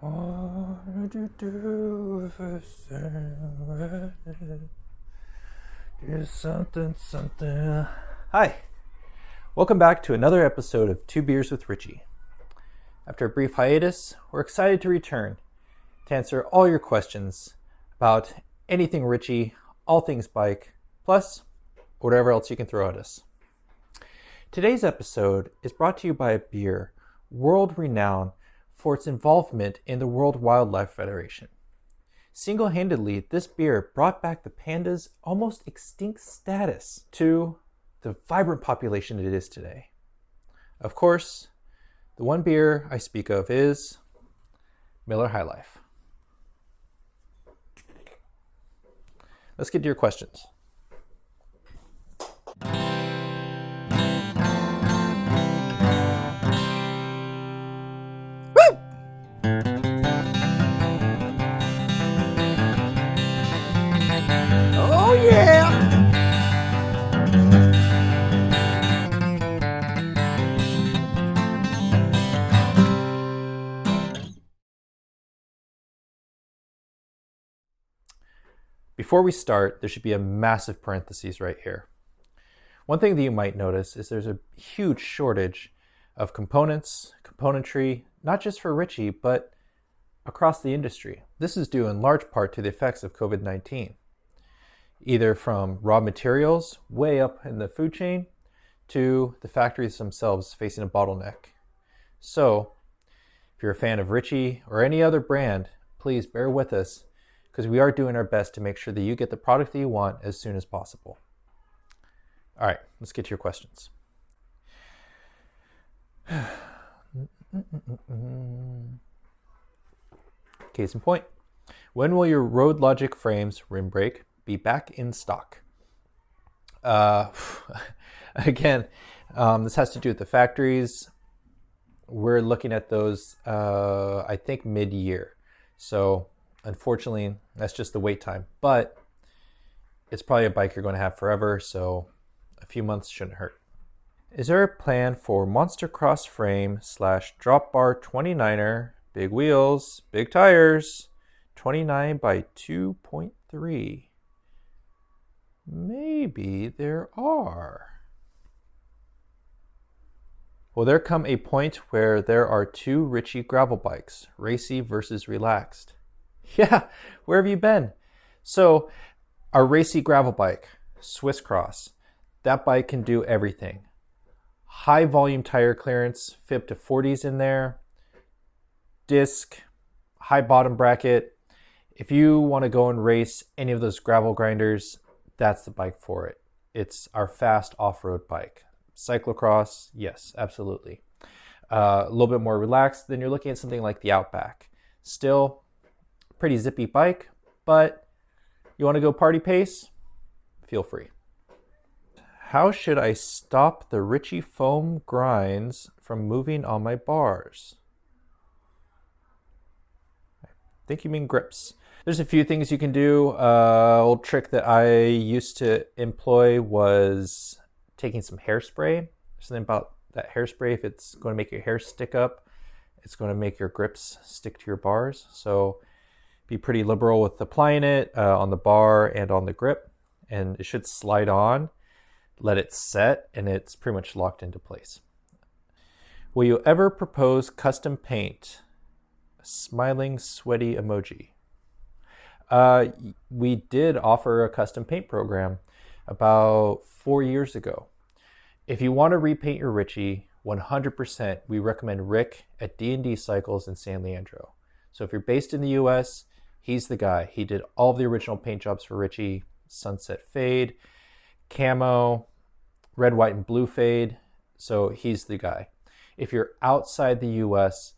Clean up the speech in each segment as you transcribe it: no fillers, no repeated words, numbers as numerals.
What did you do for do something. Hi, welcome back to another episode of Two Beers with Richie. After a brief hiatus, we're excited to return to answer all your questions about anything Richie, all things bike, plus whatever else you can throw at us. Today's episode is brought to you by a beer world-renowned for its involvement in the World Wildlife Federation. Single-handedly, this beer brought back the panda's almost extinct status to the vibrant population it is today. Of course, the one beer I speak of is Miller High Life. Let's get to your questions. Oh yeah! Before we start, there should be a massive parenthesis right here. One thing that you might notice is there's a huge shortage of componentry, not just for Richie, but across the industry. This is due in large part to the effects of COVID-19, either from raw materials way up in the food chain to the factories themselves facing a bottleneck. So, if you're a fan of Richie or any other brand, please bear with us because we are doing our best to make sure that you get the product that you want as soon as possible. All right, let's get to your questions. Case in point, when will your Road Logic frames rim brake be back in stock? Again, this has to do with the factories. We're looking at those, I think, mid-year. So, unfortunately, that's just the wait time. But it's probably a bike you're going to have forever, so a few months shouldn't hurt. Is there a plan for Monster Cross frame / drop bar 29er, big wheels, big tires, 29 by 2.3? Maybe there are. Will there come a point where there are two Richie gravel bikes, racy versus relaxed? Yeah, where have you been? So, our racy gravel bike, Swiss Cross, that bike can do everything. High volume tire clearance, fit up to 40s in there, disc, high bottom bracket. If you want to go and race any of those gravel grinders, that's the bike for it. It's our fast off-road bike. Cyclocross, yes, absolutely. A little bit more relaxed, then you're looking at something like the Outback. Still, pretty zippy bike, but you want to go party pace? Feel free. How should I stop the Richie foam grinds from moving on my bars? I think you mean grips. There's a few things you can do. Old trick that I used to employ was taking some hairspray. Something about that hairspray, if it's going to make your hair stick up, it's going to make your grips stick to your bars. So be pretty liberal with applying it on the bar and on the grip, and it should slide on. Let it set, and it's pretty much locked into place. Will you ever propose custom paint? A smiling, sweaty emoji. We did offer a custom paint program about 4 years ago. If you want to repaint your Richie, 100%, we recommend Rick at D&D Cycles in San Leandro. So if you're based in the US, he's the guy. He did all the original paint jobs for Richie, Sunset Fade, Camo, Red, White, and Blue Fade. So he's the guy. If you're outside the US,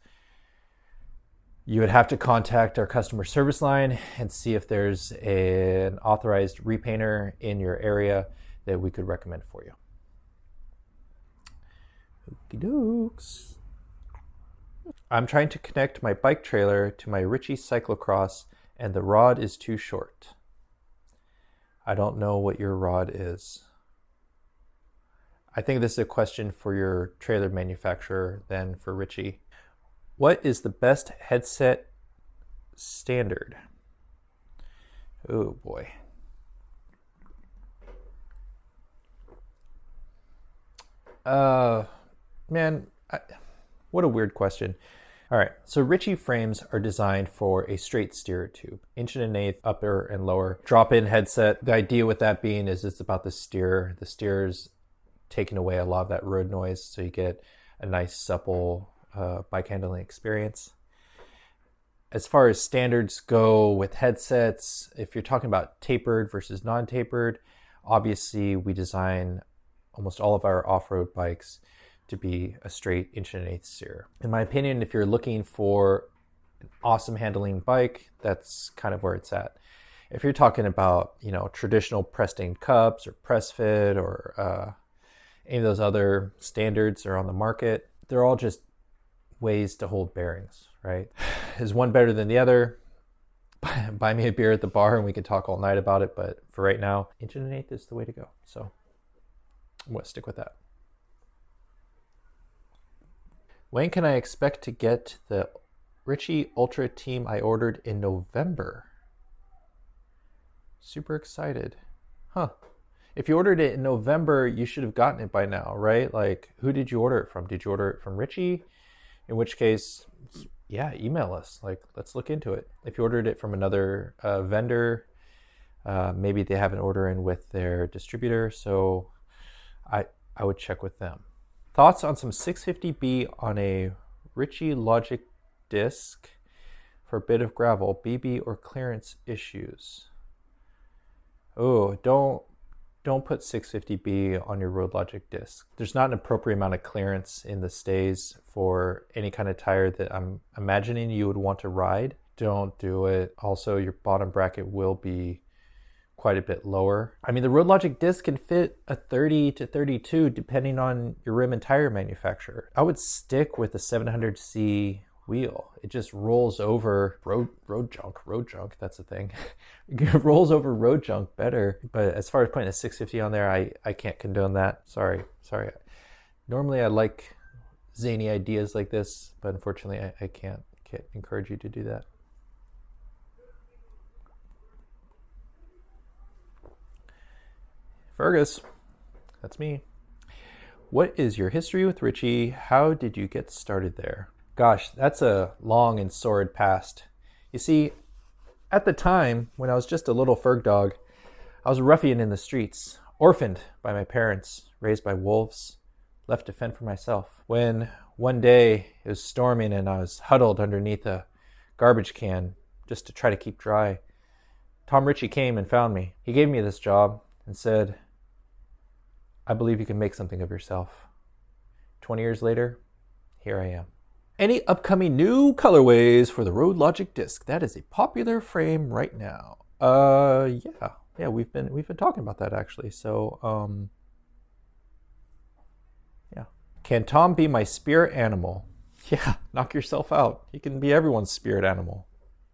you would have to contact our customer service line and see if there's an authorized repainter in your area that we could recommend for you. Okie dokes. I'm trying to connect my bike trailer to my Richie Cyclocross and the rod is too short. I don't know what your rod is. I think this is a question for your trailer manufacturer than for Richie. What is the best headset standard? Oh boy. Man, what a weird question. All right, so Ritchie frames are designed for a straight steerer tube, 1.1" upper and lower, drop-in headset. The idea with that being is it's about the steerer. The steerer's taking away a lot of that road noise, so you get a nice supple bike handling experience. As far as standards go with headsets, if you're talking about tapered versus non-tapered, obviously we design almost all of our off-road bikes to be a straight 1.1" steer. In my opinion, if you're looking for an awesome handling bike, that's kind of where it's at. If you're talking about, traditional pressed-in cups or press fit or any of those other standards that are on the market, they're all just ways to hold bearings, right? Is one better than the other? Buy me a beer at the bar and we can talk all night about it, but for right now, 1.1" is the way to go. So I'm going to stick with that. When can I expect to get the Ritchie Ultra Team I ordered in November? Super excited. If you ordered it in November, you should have gotten it by now, right? Like, who did you order it from? Did you order it from Ritchie? In which case, yeah, email us. Like, let's look into it. If you ordered it from another vendor, maybe they have an order in with their distributor, so I would check with them. Thoughts on some 650B on a Ritchie Logic disc for a bit of gravel, BB or clearance issues? Oh, don't put 650B on your Road Logic disc. There's not an appropriate amount of clearance in the stays for any kind of tire that I'm imagining you would want to ride. Don't do it. Also, your bottom bracket will be quite a bit lower. I mean, the Road Logic disc can fit a 30 to 32 depending on your rim and tire manufacturer. I would stick with the 700C wheel. It just rolls over road junk, that's the thing. It rolls over road junk better. But as far as putting a 650 on there, I can't condone that. Sorry. Normally I like zany ideas like this, but unfortunately I can't encourage you to do that. Fergus, that's me. What is your history with Ritchie? How did you get started there? Gosh, that's a long and sordid past. You see, at the time, when I was just a little Ferg dog, I was a ruffian in the streets, orphaned by my parents, raised by wolves, left to fend for myself. When one day it was storming and I was huddled underneath a garbage can just to try to keep dry, Tom Ritchie came and found me. He gave me this job and said, I believe you can make something of yourself. 20 years later, here I am. Any upcoming new colorways for the Road Logic disc? That is a popular frame right now. Yeah, we've been talking about that actually. So, yeah. Can Tom be my spirit animal? Yeah, knock yourself out. He can be everyone's spirit animal.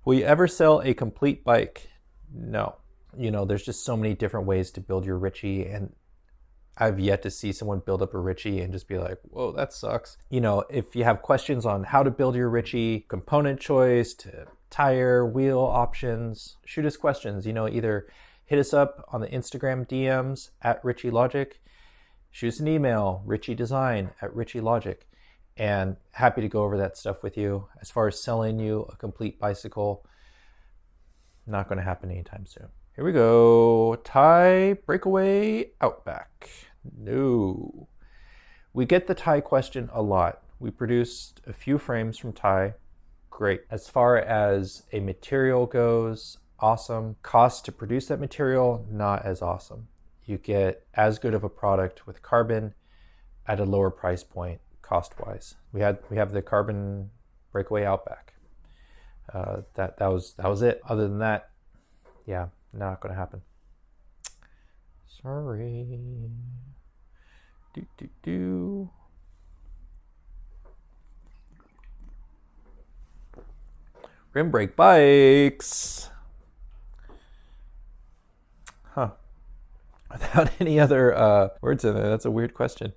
Will you ever sell a complete bike? No. There's just so many different ways to build your Ritchie, and I've yet to see someone build up a Ritchie and just be like, whoa, that sucks. If you have questions on how to build your Ritchie, component choice to tire, wheel options, shoot us questions. Either hit us up on the Instagram DMs at Ritchie Logic, shoot us an email, ritchiedesign@ritchielogic, and happy to go over that stuff with you. As far as selling you a complete bicycle, not going to happen anytime soon. Here we go. Thai Breakaway Outback. No. We get the Thai question a lot. We produced a few frames from Thai. Great. As far as a material goes, awesome. Cost to produce that material, not as awesome. You get as good of a product with carbon at a lower price point cost-wise. We have the Carbon Breakaway Outback. That was it. Other than that, yeah. Not gonna happen. Sorry. Rim brake bikes. Without any other words in there. That's a weird question.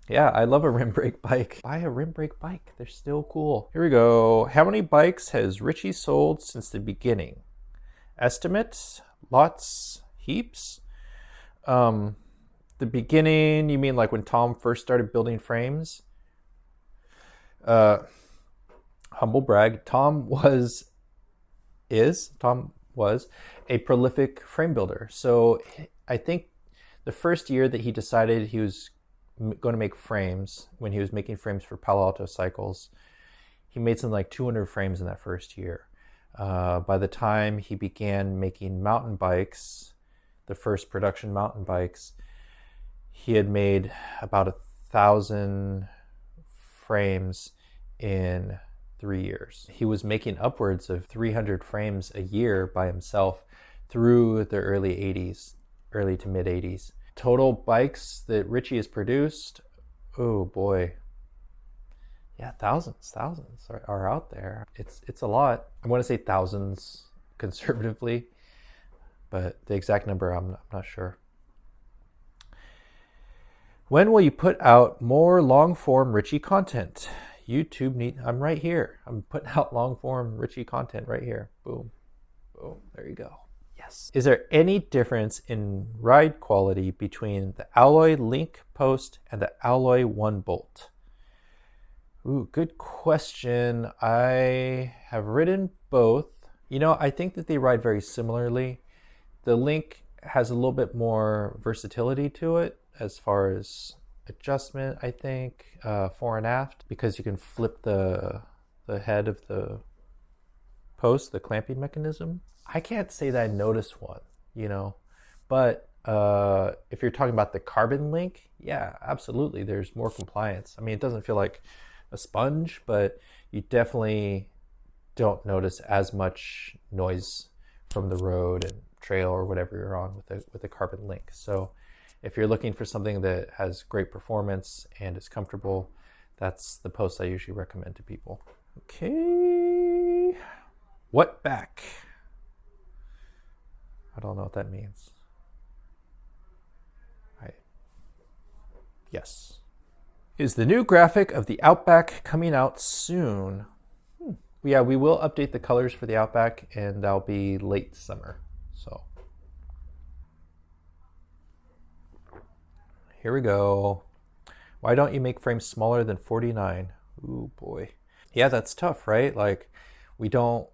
Yeah, I love a rim brake bike. Buy a rim brake bike. They're still cool. Here we go. How many bikes has Richie sold since the beginning? Estimates? Lots? Heaps? The beginning, you mean like when Tom first started building frames? Humble brag. Tom was a prolific frame builder. So I think the first year that he decided he was going to make frames, when he was making frames for Palo Alto Cycles, he made something like 200 frames in that first year. By the time he began making mountain bikes, the first production mountain bikes, he had made about 1,000 frames in 3 years. He was making upwards of 300 frames a year by himself through the early to mid 80s. Total bikes that Richie has produced, oh boy. Yeah, thousands are out there. It's a lot. I want to say thousands conservatively, but the exact number I'm not sure. When will you put out more long-form Richie content? YouTube I'm right here. I'm putting out long-form Richie content right here. Boom. Boom. There you go. Yes. Is there any difference in ride quality between the Alloy Link post and the Alloy 1 bolt? Ooh, good question. I have ridden both. I think that they ride very similarly. The Link has a little bit more versatility to it as far as adjustment, I think, fore and aft, because you can flip the head of the post, the clamping mechanism. I can't say that I noticed one, but if you're talking about the Carbon Link, yeah, absolutely. There's more compliance. I mean, it doesn't feel like a sponge, but you definitely don't notice as much noise from the road and trail or whatever you're on with the Carbon Link. So if you're looking for something that has great performance and is comfortable, that's the post I usually recommend to people. Okay. What back? I don't know what that means. Right. Yes. Is the new graphic of the Outback coming out soon? Yeah, we will update the colors for the Outback, and that'll be late summer. So here we go. Why don't you make frames smaller than 49? Ooh boy. Yeah, that's tough, right? Like we don't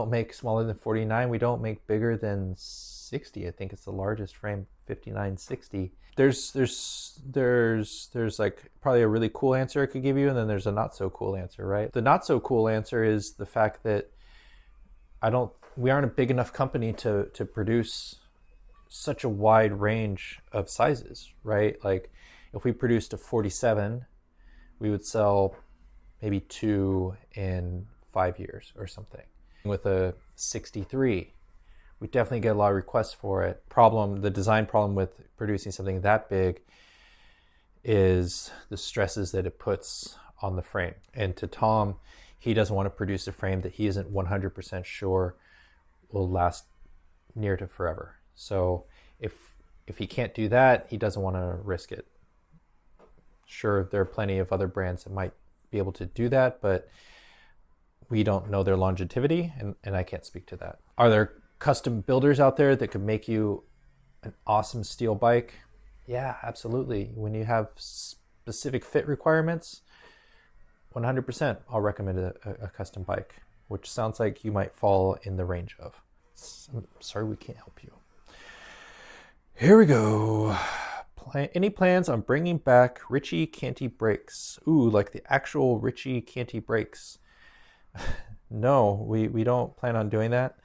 make smaller than 49. We don't make bigger than 60. I think it's the largest frame, 5960. There's like probably a really cool answer I could give you, and then there's a not so cool answer, right? The not so cool answer is the fact that we aren't a big enough company to produce such a wide range of sizes, right? Like if we produced a 47, we would sell maybe 2 in 5 years or something. With a 63, we definitely get a lot of requests for it. The design problem with producing something that big is the stresses that it puts on the frame. And to Tom, he doesn't want to produce a frame that he isn't 100% sure will last near to forever. So if he can't do that, he doesn't want to risk it. Sure, there are plenty of other brands that might be able to do that, but we don't know their longevity, and I can't speak to that. Are there custom builders out there that could make you an awesome steel bike? Yeah, absolutely. When you have specific fit requirements, 100% I'll recommend a custom bike, which sounds like you might fall in the range of. I'm sorry we can't help you. Here we go. Any plans on bringing back Ritchey Canty brakes? Ooh, like the actual Ritchey Canty brakes. No, we don't plan on doing that,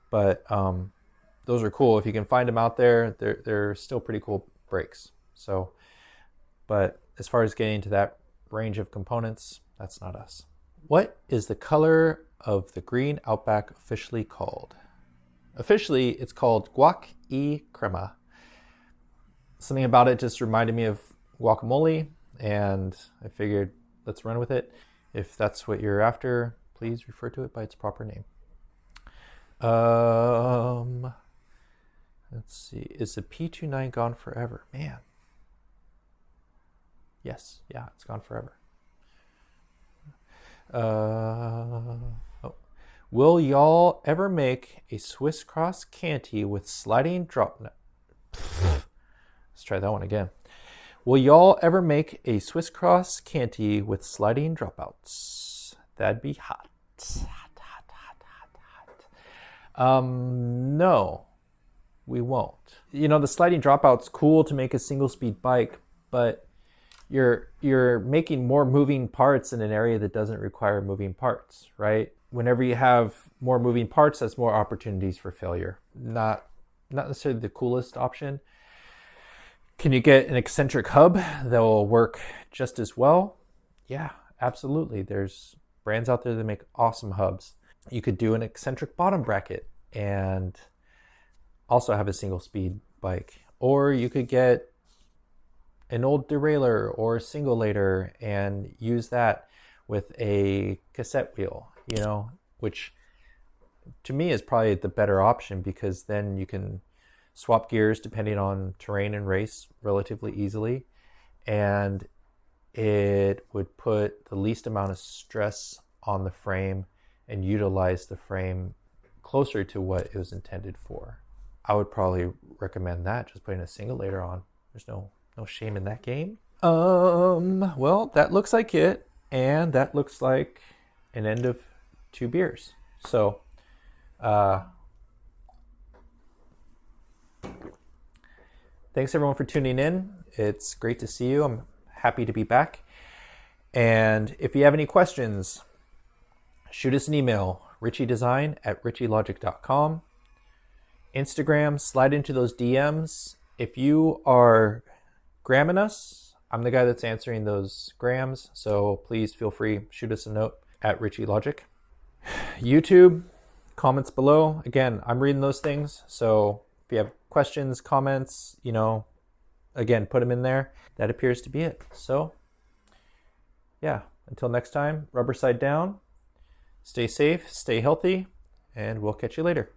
but those are cool. If you can find them out there, they're still pretty cool brakes. So, but as far as getting to that range of components, that's not us. What is the color of the green Outback officially called? Officially, it's called Guac y Crema. Something about it just reminded me of guacamole, and I figured let's run with it. If that's what you're after, please refer to it by its proper name. Let's see. Is the P29 gone forever? Man. Yes, yeah, it's gone forever. Oh. Will y'all ever make a Swiss cross canty with sliding drop? Let's try that one again. Will y'all ever make a Swiss cross canty with sliding dropouts? That'd be hot. No, we won't. You know, the sliding dropout's cool to make a single speed bike, but you're making more moving parts in an area that doesn't require moving parts, right? Whenever you have more moving parts, that's more opportunities for failure. Not necessarily the coolest option. Can you get an eccentric hub that will work just as well? Yeah, absolutely. There's brands out there that make awesome hubs. You could do an eccentric bottom bracket and also have a single speed bike. Or you could get an old derailleur or a singulator and use that with a cassette wheel, you know, which to me is probably the better option, because then you can swap gears depending on terrain and race relatively easily, and it would put the least amount of stress on the frame and utilize the frame closer to what it was intended for. I would probably recommend that, just putting a singulator on. There's no shame in that game. Well, that looks like it, and that looks like an end of 2 beers. So, thanks everyone for tuning in. It's great to see you. I'm happy to be back. And if you have any questions, shoot us an email, richiedesign@richielogic.com. Instagram, slide into those DMs. If you are gramming us, I'm the guy that's answering those grams, so please feel free, shoot us a note at richielogic. YouTube, comments below. Again, I'm reading those things, so if you have questions, comments, you know, again, put them in there. That appears to be it. So, yeah, until next time, rubber side down, stay safe, stay healthy, and we'll catch you later.